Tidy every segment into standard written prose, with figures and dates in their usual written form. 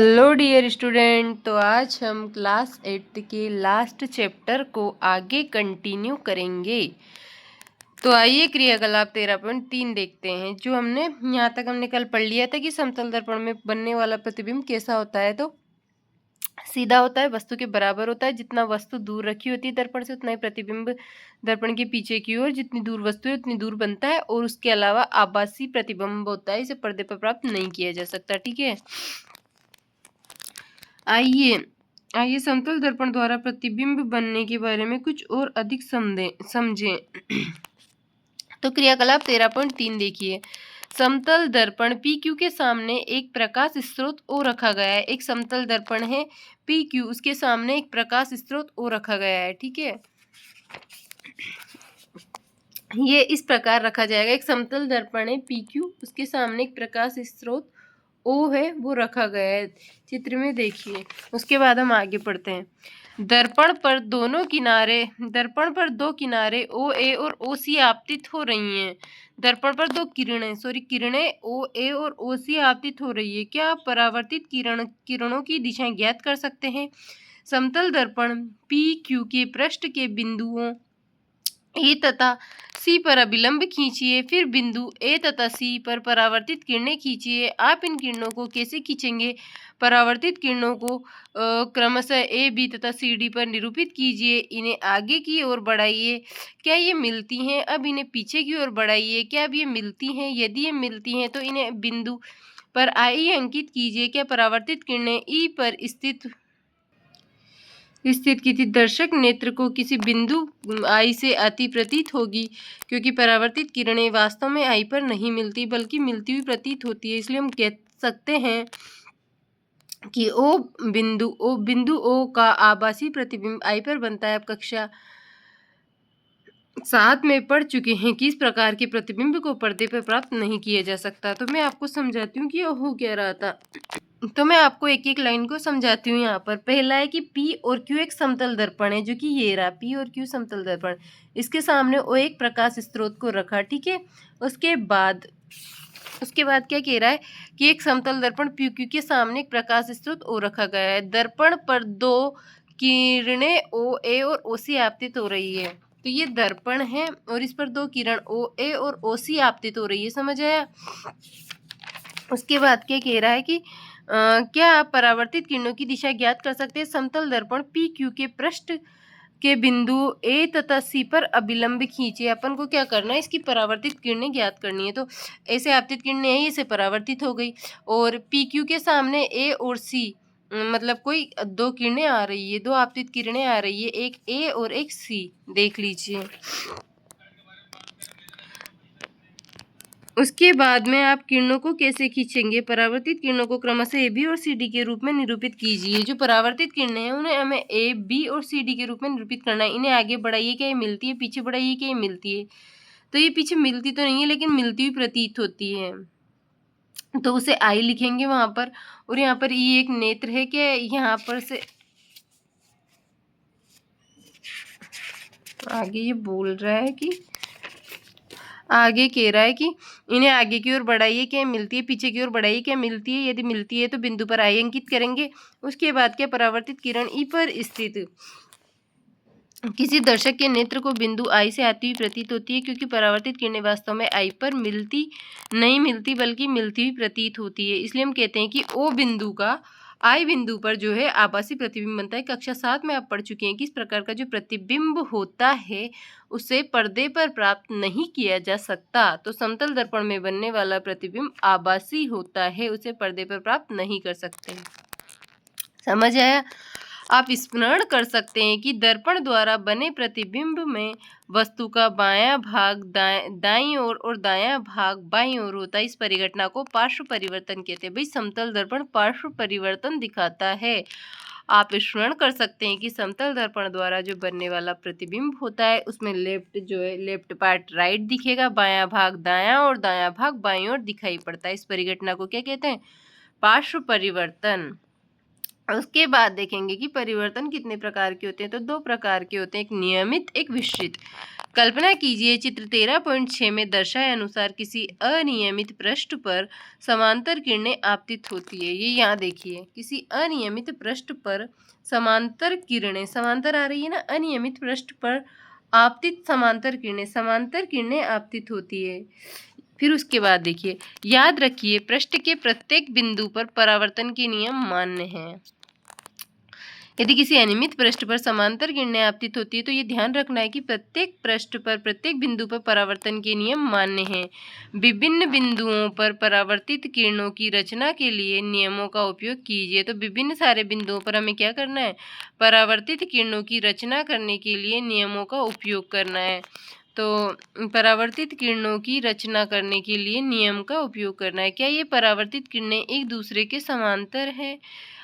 Hello dear student, तो आज हम क्लास 8 के लास्ट चैप्टर को आगे कंटिन्यू करेंगे। तो आइए क्रियाकलाप 13.3 देखते हैं। जो हमने यहाँ तक हमने कल पढ़ लिया था कि समतल दर्पण में बनने वाला प्रतिबिंब कैसा होता है। तो सीधा होता है, वस्तु के बराबर होता है। जितना वस्तु दूर रखी होती है दर्पण से उतना ही प्रतिबिंब दर्पण के पीछे की ओर, जितनी दूर वस्तु है उतनी दूर बनता है। और उसके अलावा आभासी प्रतिबिंब होता है, इसे पर्दे पर प्राप्त नहीं किया जा सकता। ठीक है, आइए समतल दर्पण द्वारा प्रतिबिंब बनने के बारे में कुछ और अधिक समझें। तो क्रियाकलाप 13.3 देखिए। समतल दर्पण PQ के सामने एक प्रकाश स्रोत O रखा गया है। एक समतल दर्पण है PQ, उसके सामने एक प्रकाश स्रोत O रखा गया है। ठीक है, ये इस प्रकार रखा जाएगा। एक समतल दर्पण है PQ, उसके सामने एक प्रकाश स्रोत O है, वो रखा गया है। चित्र में देखिए। उसके बाद हम आगे पढ़ते हैं। दर्पण पर दो किनारे OA और OC आपतित हो रही हैं। दर्पण पर दो किरणें OA और OC आपतित हो रही है। क्या आप परावर्तित किरणों की दिशाएं ज्ञात कर सकते हैं? समतल दर्पण PQ के पृष्ठ के बिंदुओं ए तथा सी पर अभिलंब खींचिए, फिर बिंदु ए तथा सी पर परावर्तित किरणें खींचिए। आप इन किरणों को कैसे खींचेंगे? परावर्तित किरणों को क्रमशः ए, बी तथा सी, डी पर निरूपित कीजिए। इन्हें आगे की ओर बढ़ाइए। क्या ये मिलती हैं? अब इन्हें पीछे की ओर बढ़ाइए। क्या अब ये मिलती हैं? यदि ये मिलती हैं तो इन्हें बिंदु पर आई अंकित कीजिए। क्या परावर्तित किरणें ई पर स्थित किसी दर्शक नेत्र को किसी बिंदु आई से आती प्रतीत होगी, क्योंकि परावर्तित किरणें वास्तव में आई पर नहीं मिलती बल्कि मिलती हुई प्रतीत होती है। इसलिए हम कह सकते हैं कि बिंदु ओ का आभासी प्रतिबिंब आई पर बनता है। अब कक्षा 7 में पढ़ चुके हैं कि इस प्रकार के प्रतिबिंब को पर्दे पर प्राप्त नहीं किया जा सकता। तो मैं आपको समझाती हूँ कि यह हो क्या रहा था। तो मैं आपको एक एक लाइन को समझाती हूँ। यहाँ पर पहला है कि P और Q एक समतल दर्पण है, जो कि ये रहा P और Q समतल दर्पण। इसके सामने O एक प्रकाश स्रोत को रखा। ठीक है, उसके बाद क्या कह रहा है कि एक समतल दर्पण PQ के सामने एक प्रकाश स्रोत O रखा गया है। दर्पण पर दो किरणें OA और OC आपतित हो रही है। तो ये दर्पण है और इस पर दो किरण OA और OC आपतित हो रही है। समझ आया? उसके बाद क्या कह रहा है कि क्या आप परावर्तित किरणों की दिशा ज्ञात कर सकते हैं? समतल दर्पण PQ के पृष्ठ के बिंदु A तथा C पर अभिलंब खींचे। अपन को क्या करना है? इसकी परावर्तित किरणें ज्ञात करनी है। तो ऐसे आपतित किरणें हैं, इसे परावर्तित हो गई। और PQ के सामने A और C मतलब कोई दो किरणें आ रही है, दो आपतित किरणें आ रही है, एक A और एक C। देख लीजिए। उसके बाद में आप किरणों को कैसे खींचेंगे? परावर्तित किरणों को क्रमशः ए बी और सी डी के रूप में निरूपित कीजिए। जो परावर्तित किरणें हैं उन्हें हमें ए बी और सी डी के रूप में निरूपित करना है। इन्हें आगे बढ़ाइए, क्या ये मिलती है? पीछे बढ़ाइए, क्या ये मिलती है? तो ये पीछे मिलती तो नहीं है, लेकिन मिलती हुई प्रतीत होती है, तो उसे आई लिखेंगे वहां पर। और यहाँ पर ये एक नेत्र है। क्या यहाँ पर से आगे ये बोल रहा है कि आगे कह रहा है कि इन्हें आगे की ओर बढ़ाइए, क्या मिलती है? पीछे की ओर बढ़ाइए, क्या मिलती है? यदि मिलती है तो बिंदु पर आई अंकित करेंगे। उसके बाद क्या परावर्तित किरण ई पर स्थित किसी दर्शक के नेत्र को बिंदु आई से आती हुई प्रतीत होती है, क्योंकि परावर्तित किरणें वास्तव में आई पर नहीं मिलती बल्कि मिलती हुई प्रतीत होती है। इसलिए हम कहते हैं कि ओ बिंदु का आई बिंदु पर जो है आभासी प्रतिबिंब बनता है। कक्षा 7 में आप पढ़ चुके हैं कि इस प्रकार का जो प्रतिबिंब होता है उसे पर्दे पर प्राप्त नहीं किया जा सकता। तो समतल दर्पण में बनने वाला प्रतिबिंब आभासी होता है, उसे पर्दे पर प्राप्त नहीं कर सकते। समझ आया? आप स्मरण कर सकते हैं कि दर्पण द्वारा बने प्रतिबिंब में वस्तु का बायां भाग दाईं ओर और दायां भाग बाईं ओर होता है। इस परिघटना को पार्श्व परिवर्तन कहते हैं। भाई समतल दर्पण पार्श्व परिवर्तन दिखाता है। आप स्मरण कर सकते हैं कि समतल दर्पण द्वारा जो बनने वाला प्रतिबिंब होता है उसमें लेफ्ट पार्ट राइट दिखेगा, बायां भाग दायां और दायां भाग बाईं ओर दिखाई पड़ता है। इस परिघटना को क्या कहते हैं? पार्श्व परिवर्तन। उसके बाद देखेंगे कि परिवर्तन कितने प्रकार के होते हैं। तो दो प्रकार के होते हैं, एक नियमित एक विसरित। कल्पना कीजिए चित्र 13.6 में दर्शाए अनुसार किसी अनियमित पृष्ठ पर समांतर किरणें आपतित होती है। ये यहाँ देखिए, किसी अनियमित पृष्ठ पर समांतर किरणें, समांतर आ रही है ना, अनियमित पृष्ठ पर आपतित समांतर किरणें आपतित होती है। फिर उसके बाद देखिए, याद रखिए पृष्ठ के प्रत्येक बिंदु पर परावर्तन के नियम मान्य हैं। यदि किसी अनियमित पृष्ठ पर समांतर किरणें आपतित होती है तो ये ध्यान रखना है कि प्रत्येक पृष्ठ पर प्रत्येक बिंदु पर परावर्तन के नियम मान्य हैं। विभिन्न बिंदुओं पर परावर्तित किरणों की रचना के लिए नियमों का उपयोग कीजिए। तो विभिन्न सारे बिंदुओं पर हमें क्या करना है, परावर्तित किरणों की रचना करने के लिए नियमों का उपयोग करना है। तो परावर्तित किरणों की रचना करने के लिए नियम का उपयोग करना है। क्या ये परावर्तित किरणें एक दूसरे के समांतर हैं?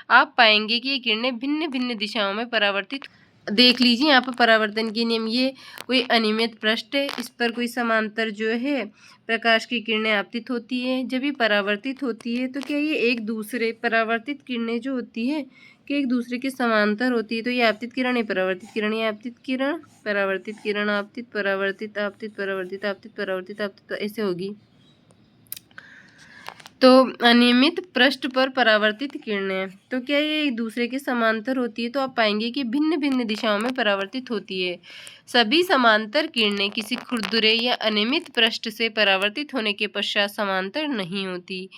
आप पाएंगे कि ये किरणें भिन्न भिन्न दिशाओं में परावर्तित, देख लीजिए यहाँ पर परावर्तन के नियम। ये कोई अनियमित पृष्ठ है, इस पर कोई समांतर जो है प्रकाश की किरणें आपतित होती है। जब ये परावर्तित होती है तो क्या ये एक दूसरे, परावर्तित किरणें जो होती है कि एक दूसरे के समांतर होती है, तो ये आपतित किरण है, परावर्तित किरण, ये आपतित किरण, परावर्तित किरण, आपतित, परावर्तित, आपतित, परावर्तित, आपतित, परावर्तित, आपतित, ऐसे होगी। तो अनियमित पृष्ठ पर परावर्तित किरणें, तो क्या ये एक दूसरे के समांतर होती है? तो आप पाएंगे कि भिन्न भिन्न दिशाओं में परावर्तित होती है। सभी समांतर किरणें किसी खुरदुरे या अनियमित पृष्ठ से परावर्तित होने के पश्चात समांतर नहीं होती।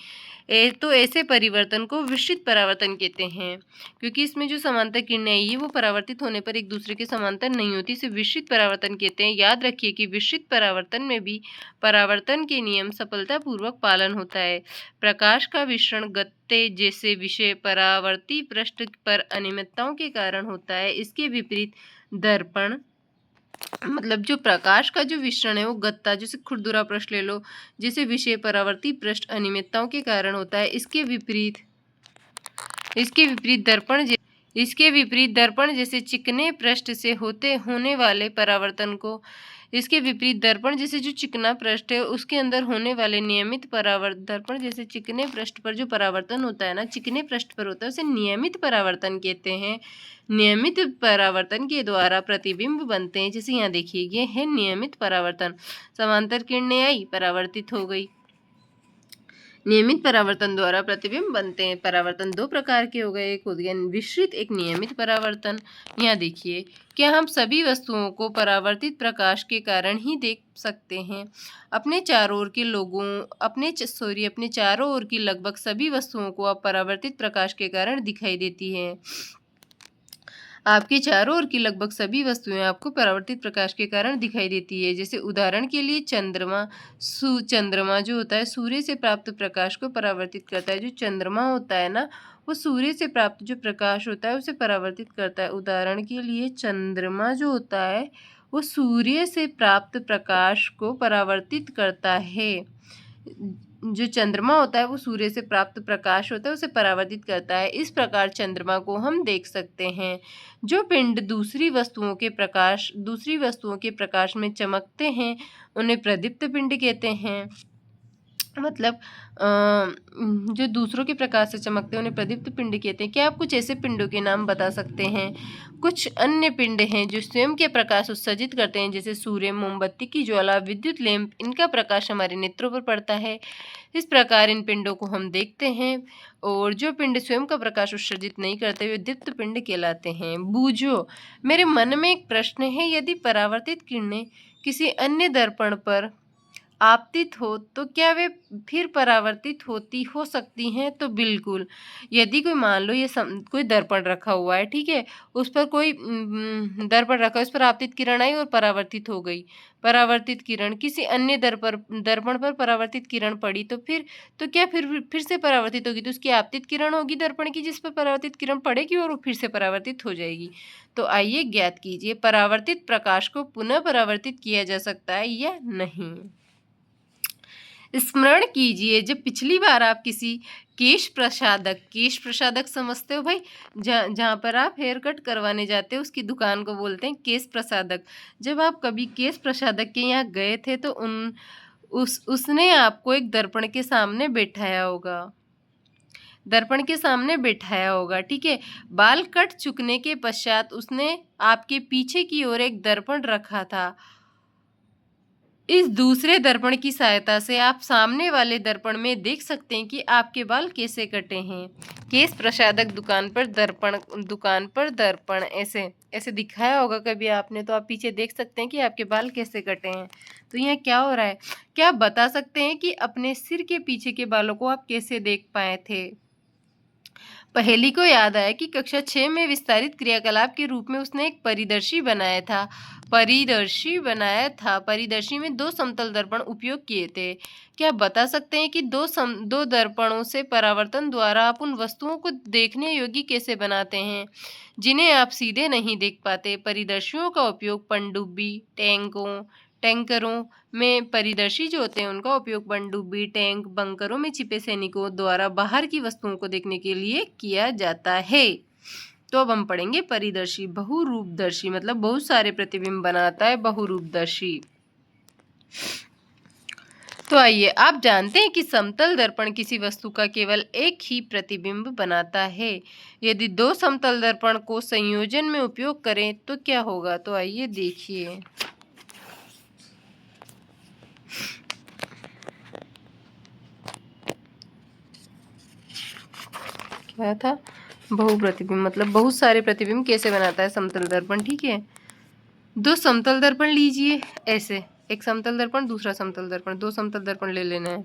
तो ऐसे परिवर्तन को विश्रित परावर्तन कहते हैं, क्योंकि इसमें जो समांतर किरणें आई है वो परावर्तित होने पर एक दूसरे के समांतर नहीं होती, इसे विश्रित परावर्तन कहते हैं। याद रखिए कि विश्रित परावर्तन में भी परावर्तन के नियम सफलतापूर्वक पालन होता है। प्रकाश का विसरण गत्ते जैसे विषय परावर्ती पृष्ठ पर अनियमितताओं के कारण होता है। इसके विपरीत दर्पण, मतलब जो प्रकाश का जो विसरण है वो गत्ता, जैसे खुरदुरा पृष्ठ ले लो, जैसे विषय परावर्ती पृष्ठ अनियमितताओं के कारण होता है। इसके विपरीत दर्पण जैसे चिकने पृष्ठ से होने वाले परावर्तन को, इसके विपरीत दर्पण जैसे जो चिकना पृष्ठ है उसके अंदर होने वाले नियमित परावर्तन, दर्पण जैसे चिकने पृष्ठ पर जो परावर्तन होता है ना, चिकने पृष्ठ पर होता है, उसे नियमित परावर्तन कहते हैं। नियमित परावर्तन के द्वारा प्रतिबिंब बनते हैं। जैसे यहाँ देखिए, ये है नियमित परावर्तन, समांतर किरणें आई, परावर्तित हो गई। नियमित परावर्तन द्वारा प्रतिबिंब बनते हैं। परावर्तन दो प्रकार के हो गए, एक हो गया विश्रित, एक नियमित परावर्तन। यहाँ देखिए, क्या हम सभी वस्तुओं को परावर्तित प्रकाश के कारण ही देख सकते हैं? अपने चारों ओर की लगभग सभी वस्तुओं को अब परावर्तित प्रकाश के कारण दिखाई देती हैं। आपके चारों ओर की लगभग सभी वस्तुएं आपको परावर्तित प्रकाश के कारण दिखाई देती है। जैसे उदाहरण के लिए चंद्रमा जो होता है सूर्य से प्राप्त प्रकाश को परावर्तित करता है। जो चंद्रमा होता है ना, वो सूर्य से प्राप्त जो प्रकाश होता है उसे परावर्तित करता है। उदाहरण के लिए चंद्रमा जो होता है वो सूर्य से प्राप्त प्रकाश को परावर्तित करता है। जो चंद्रमा होता है वो सूर्य से प्राप्त प्रकाश होता है उसे परावर्तित करता है। इस प्रकार चंद्रमा को हम देख सकते हैं। जो पिंड दूसरी वस्तुओं के प्रकाश में चमकते हैं उन्हें प्रदीप्त पिंड कहते हैं। मतलब जो दूसरों के प्रकाश से चमकते हैं उन्हें प्रदीप्त पिंड कहते हैं। क्या आप कुछ ऐसे पिंडों के नाम बता सकते हैं? कुछ अन्य पिंड हैं जो स्वयं के प्रकाश उत्सर्जित करते हैं, जैसे सूर्य, मोमबत्ती की ज्वाला, विद्युत लैंप, इनका प्रकाश हमारे नेत्रों पर पड़ता है। इस प्रकार इन पिंडों को हम देखते हैं। और जो पिंड स्वयं का प्रकाश उत्सर्जित नहीं करते वे दीप्त पिंड कहलाते हैं। बूझो, मेरे मन में एक प्रश्न है, यदि परावर्तित किरणें किसी अन्य दर्पण पर आपतित हो तो क्या वे फिर परावर्तित हो सकती हैं? तो बिल्कुल। यदि कोई, मान लो ये कोई दर्पण रखा हुआ है, ठीक है, उस पर कोई दर्पण रखा है, उस पर आपतित किरण आई और परावर्तित हो गई। परावर्तित किरण किसी अन्य दर्पण पर परावर्तित किरण पड़ी तो क्या फिर से परावर्तित होगी? तो उसकी आपतित किरण होगी दर्पण की, जिस पर परावर्तित किरण पड़ेगी और वो फिर से परावर्तित हो जाएगी। तो आइए ज्ञात कीजिए, परावर्तित प्रकाश को पुनः परावर्तित किया जा सकता है या नहीं? स्मरण कीजिए, जब पिछली बार आप किसी केश प्रसाधक समझते हो भाई, जहाँ पर आप हेयर कट करवाने जाते हो उसकी दुकान को बोलते हैं केश प्रसाधक। जब आप कभी केश प्रसाधक के यहाँ गए थे तो उसने आपको एक दर्पण के सामने बैठाया होगा, ठीक है। बाल कट चुकने के पश्चात उसने आपके पीछे की ओर एक दर्पण रखा था इस दूसरे दर्पण की सहायता से आप सामने वाले दर्पण में देख सकते हैं कि आपके बाल कैसे कटे हैं। केश प्रसाधक दुकान पर दर्पण ऐसे ऐसे दिखाया होगा कभी आपने, तो आप पीछे देख सकते हैं कि आपके बाल कैसे कटे हैं। तो यहाँ क्या हो रहा है, क्या आप बता सकते हैं कि अपने सिर के पीछे के बालों को आप कैसे देख पाए थे? पहेली को याद आया कि कक्षा 6 में विस्तारित क्रियाकलाप के रूप में उसने एक परिदर्शी बनाया था। परिदर्शी में 2 समतल दर्पण उपयोग किए थे। क्या आप बता सकते हैं कि दो दर्पणों से परावर्तन द्वारा आप उन वस्तुओं को देखने योग्य कैसे बनाते हैं जिन्हें आप सीधे नहीं देख पाते? परिदर्शियों का उपयोग पनडुब्बी, टैंकरों में परिदर्शी जो होते हैं उनका उपयोग पनडुब्बी, टैंक, बंकरों में छिपे सैनिकों द्वारा बाहर की वस्तुओं को देखने के लिए किया जाता है। तो अब हम पढ़ेंगे परिदर्शी। बहुरूपदर्शी मतलब बहुत सारे प्रतिबिंब बनाता है बहुरूपदर्शी। तो आइए, आप जानते हैं कि समतल दर्पण किसी वस्तु का केवल एक ही प्रतिबिंब बनाता है। यदि 2 समतल दर्पण को संयोजन में उपयोग करें तो क्या होगा? तो आइए देखिए। क्या था? बहुप्रतिबिंब मतलब बहुत सारे प्रतिबिंब कैसे बनाता है समतल दर्पण। ठीक है, 2 समतल दर्पण लीजिए ऐसे, एक समतल दर्पण, दूसरा समतल दर्पण, 2 समतल दर्पण ले लेना है।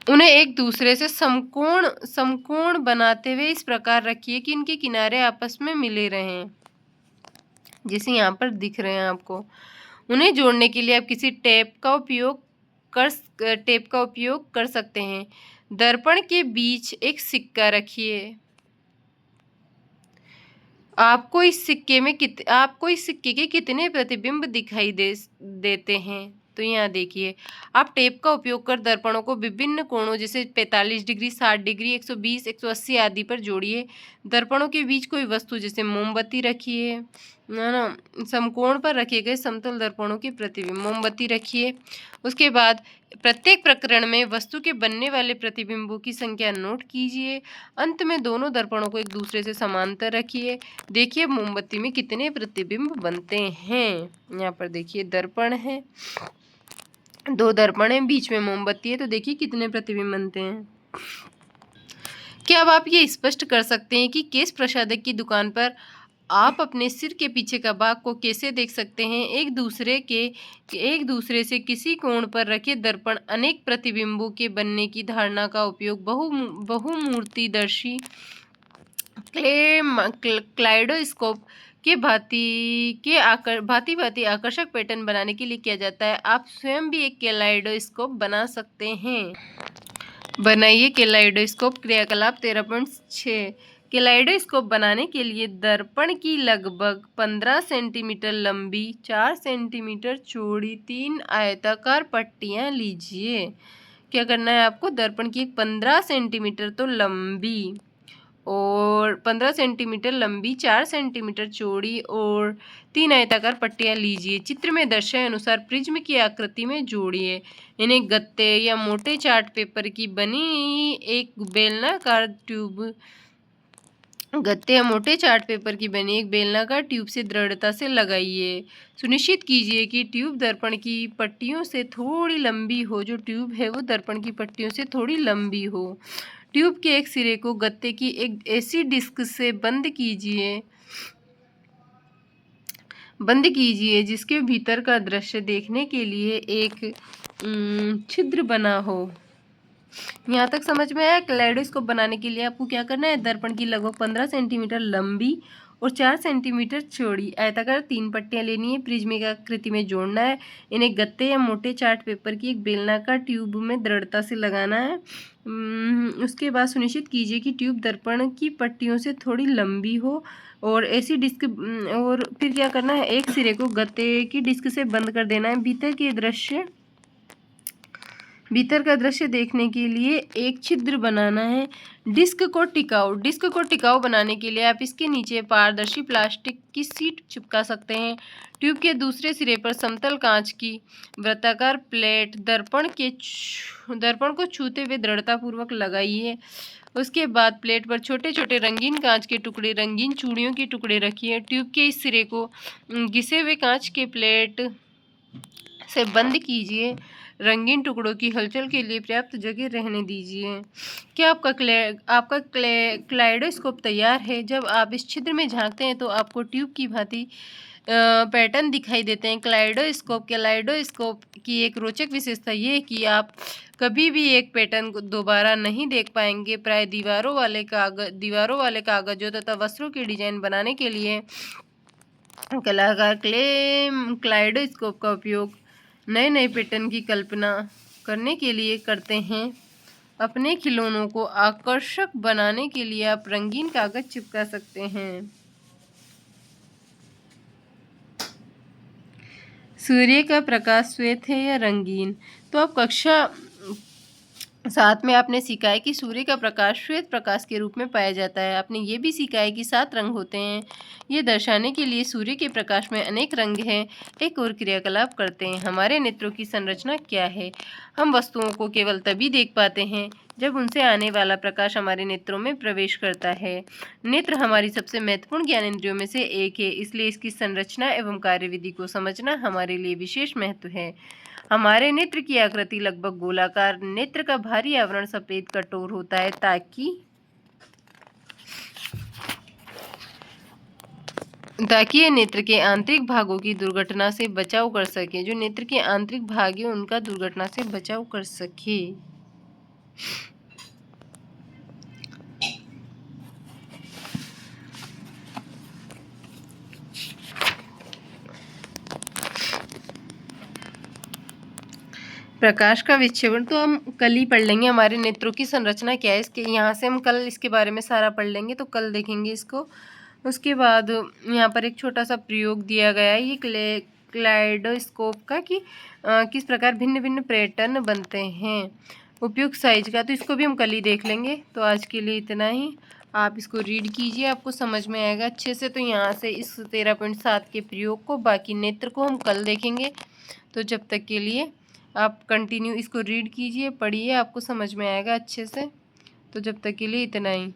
उन्हें एक दूसरे से समकोण बनाते हुए इस प्रकार रखिए कि इनके किनारे आपस में मिले रहें, जैसे यहाँ पर दिख रहे हैं आपको। उन्हें जोड़ने के लिए आप किसी टेप का उपयोग कर सकते हैं। दर्पण के बीच एक सिक्का रखिए। आपको इस सिक्के के कितने प्रतिबिंब दिखाई देते हैं? तो यहाँ देखिए, आप टेप का उपयोग कर दर्पणों को विभिन्न कोणों जैसे 45 डिग्री, 60 डिग्री, 120, 180 आदि पर जोड़िए। दर्पणों के बीच कोई वस्तु जैसे मोमबत्ती रखिए, है ना, समकोण पर रखे गए समतल दर्पणों के प्रतिबिंब, मोमबत्ती रखिए। उसके बाद प्रत्येक प्रकरण में वस्तु के बनने वाले प्रतिबिंबों की संख्या नोट कीजिए। अंत में दोनों दर्पणों को एक दूसरे से समांतर रखिए। देखिए मोमबत्ती में कितने प्रतिबिंब बनते हैं। यहाँ पर देखिए दर्पण है, 2 दर्पण है, बीच में मोमबत्ती है, तो देखिए कितने प्रतिबिंब बनते हैं। क्या अब आप ये स्पष्ट कर सकते हैं कि केश प्रसाधक की दुकान पर आप अपने सिर के पीछे का भाग को कैसे देख सकते हैं? एक दूसरे से किसी कोण पर रखे दर्पण अनेक प्रतिबिंबों के बनने की धारणा का उपयोग बहुमूर्तिदर्शी क्लाइडोस्कोप के भांति आकर्षक पैटर्न बनाने के लिए किया जाता है। आप स्वयं भी एक क्लाइडोस्कोप बना सकते हैं। बनाइए क्लाइडोस्कोप। क्रियाकलाप 13.6। क्लाइडोस्कोप बनाने के लिए दर्पण की लगभग 15 सेंटीमीटर लंबी, 4 सेंटीमीटर चौड़ी 3 आयताकार पट्टियां लीजिए। क्या करना है आपको? दर्पण की 15 सेंटीमीटर तो लंबी और 15 सेंटीमीटर लंबी, 4 सेंटीमीटर चौड़ी और 3 आयताकार पट्टियां लीजिए। चित्र में दर्शाए अनुसार प्रिज्म की आकृति में जोड़िए। इन्हें गत्ते या मोटे चार्ट पेपर की बनी एक बेलनाकार ट्यूब से दृढ़ता से लगाइए। सुनिश्चित कीजिए कि ट्यूब दर्पण की पट्टियों से थोड़ी लंबी हो। जो ट्यूब है वो दर्पण की पट्टियों से थोड़ी लंबी हो। ट्यूब के एक सिरे को गत्ते की एक ऐसी डिस्क से बंद कीजिए जिसके भीतर का दृश्य देखने के लिए एक छिद्र बना हो। यहाँ तक समझ में आया? क्लाइडोस्कोप बनाने के लिए आपको क्या करना है? दर्पण की लगभग 15 सेंटीमीटर लंबी और 4 सेंटीमीटर चौड़ी आयताकार 3 पट्टियाँ लेनी है, प्रिज्म की आकृति में जोड़ना है। इन्हें गत्ते या मोटे चार्ट पेपर की एक बेलनाकार ट्यूब में दृढ़ता से लगाना है। उसके बाद सुनिश्चित कीजिए कि ट्यूब दर्पण की पट्टियों से थोड़ी लंबी हो और ऐसी डिस्क, और फिर क्या करना है? एक सिरे को गत्ते की डिस्क से बंद कर देना है। भीतर के दृश्य भीतर का दृश्य देखने के लिए एक छिद्र बनाना है। डिस्क को टिकाऊ बनाने के लिए आप इसके नीचे पारदर्शी प्लास्टिक की शीट चिपका सकते हैं। ट्यूब के दूसरे सिरे पर समतल कांच की वृत्ताकार प्लेट दर्पण को छूते हुए दृढ़तापूर्वक लगाइए। उसके बाद प्लेट पर छोटे छोटे रंगीन कांच के टुकड़े, रंगीन चूड़ियों के टुकड़े रखिए। ट्यूब के इस सिरे को घिसे हुए कांच के प्लेट से बंद कीजिए। रंगीन टुकड़ों की हलचल के लिए पर्याप्त जगह रहने दीजिए। क्या आपका क्लाइडोस्कोप तैयार है? जब आप इस छिद्र में झांकते हैं तो आपको ट्यूब की भांति पैटर्न दिखाई देते हैं। क्लाइडोस्कोप की एक रोचक विशेषता ये है कि आप कभी भी एक पैटर्न को दोबारा नहीं देख पाएंगे। प्राय दीवारों वाले कागजों तथा वस्त्रों की डिजाइन बनाने के लिए कलाकार क्लाइडोस्कोप का उपयोग नए नए पैटर्न की कल्पना करने के लिए करते हैं। अपने खिलौनों को आकर्षक बनाने के लिए आप रंगीन कागज चिपका सकते हैं। सूर्य का प्रकाश श्वेत है या रंगीन? तो आप कक्षा 7 में आपने सीखा है कि सूर्य का प्रकाश श्वेत प्रकाश के रूप में पाया जाता है। आपने ये भी सीखा है कि 7 रंग होते हैं। ये दर्शाने के लिए सूर्य के प्रकाश में अनेक रंग हैं। एक और क्रियाकलाप करते हैं। हमारे नेत्रों की संरचना क्या है? हम वस्तुओं को केवल तभी देख पाते हैं जब उनसे आने वाला प्रकाश हमारे नेत्रों में प्रवेश करता है। नेत्र हमारी सबसे महत्वपूर्ण ज्ञानेंद्रियों में से एक है, इसलिए इसकी संरचना एवं कार्यविधि को समझना हमारे लिए विशेष महत्व है। हमारे नेत्र की आकृति लगभग गोलाकार, नेत्र का भारी आवरण सफेद कठोर होता है ताकि ये नेत्र के आंतरिक भागों की दुर्घटना से बचाव कर सके। जो नेत्र के आंतरिक भाग है उनका दुर्घटना से बचाव कर सके। प्रकाश का विक्षेपण तो हम कल ही पढ़ लेंगे। हमारे नेत्रों की संरचना क्या है इसके यहाँ से हम कल इसके बारे में सारा पढ़ लेंगे, तो कल देखेंगे इसको। उसके बाद यहाँ पर एक छोटा सा प्रयोग दिया गया है ये क्लाइडोस्कोप का कि किस प्रकार भिन्न भिन्न पैटर्न बनते हैं। उपयुक्त साइज का तो इसको भी हम कल ही देख लेंगे। तो आज के लिए इतना ही। आप इसको रीड कीजिए, आपको समझ में आएगा अच्छे से। तो यहाँ से इस 13.7 के प्रयोग को, बाकी नेत्र को हम कल देखेंगे। तो जब तक के लिए आप कंटिन्यू इसको रीड कीजिए, पढ़िए, आपको समझ में आएगा अच्छे से। तो जब तक के लिए इतना ही।